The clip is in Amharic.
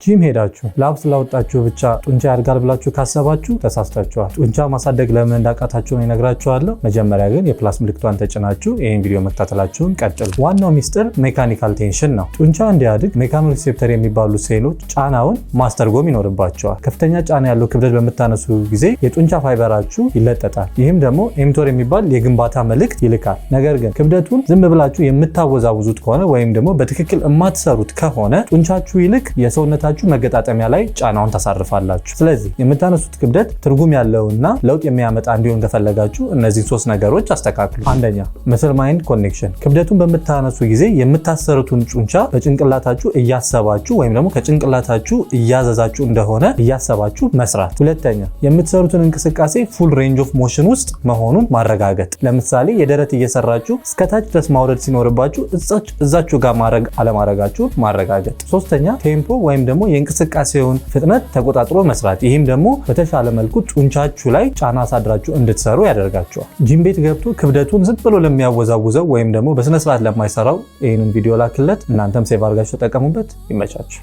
ጂም ሄዳችሁ ላብስ ላወጣችሁ ብቻ ጡንቻ ያድጋል ብላችሁ ካሰባችሁ ተሳስታችኋል። ጡንቻ ማሳደግ ለምን እንዳቃታችሁ ነው እነግራችኋለሁ። መጀመሪያ ግን የፕላስ ምልክቷን ተጭናችሁ ይሄን ቪዲዮ መከታተላችሁን ቀጥሉ። ዋናው ሚስጥር ሜካኒካል ቴንሽን ነው። ጡንቻ እንዲያድግ ሜካኖሪሴፕተር የሚባሉ ሴሎች ጫናውን ማስተርጎም ይኖርባቸዋል። ከፍተኛ ጫና ያለው ክብደት በምታነሱ ጊዜ የጡንቻ ፋይበራችሁ ይለጠጣል። ይህም ደግሞ ኤምቶር የሚባል የግንባታ መልእክት ይልካል። ነገር ግን ክብደቱን ዝም ብላችሁ የምታወዛውዙት ከሆነ ወይም ደግሞ በትክክል የማትሰሩት ከሆነ ጡንቻችሁ ይልቅ የሰውነታ መገጣጠሚያ ላይ ጫናውን ታሳርፋላችሁ። ስለዚህ የምታነሱት ክብደት ትርጉም ያለውና ለውጥ የሚያመጣ እንዲሆን ከፈለጋችሁ እነዚህ ሶስት ነገሮች አስተካክሉ። አንደኛ መስል ማይንድ ኮኔክሽን፣ ክብደቱን በምታነሱ ጊዜ የምታሰሩትን ጡንቻ በጭንቅላታችሁ እያሰባችሁ ወይም ደግሞ ከጭንቅላታችሁ እያዘዛችሁ እንደሆነ እያሰባችሁ መስራት። ሁለተኛ የምትሰሩትን እንቅስቃሴ ፉል ሬንጅ ኦፍ ሞሽን ውስጥ መሆኑን ማረጋገጥ። ለምሳሌ የደረት እየሰራችሁ እስከታች ድረስ ማውረድ ሲኖርባችሁ እዛችሁ ጋር ማድረግ አለማድረጋችሁን ማረጋገጥ። ሶስተኛ ቴምፖ ወይም ደግሞ የእንቅስቃሴውን ፍጥነት ተቆጣጥሮ መስራት። ይህም ደግሞ በተሻለ መልኩ ጡንቻችሁ ላይ ጫና አሳድራችሁ እንድትሰሩ ያደርጋችኋል። ጂም ቤት ገብቶ ክብደቱን ዝም ብሎ ለሚያወዛውዘው ወይም ደግሞ በስነ ስርዓት ለማይሰራው ይህንን ቪዲዮ ላክለት። እናንተም ሴቭ አድርጋችሁ ተጠቀሙበት። ይመቻችሁ።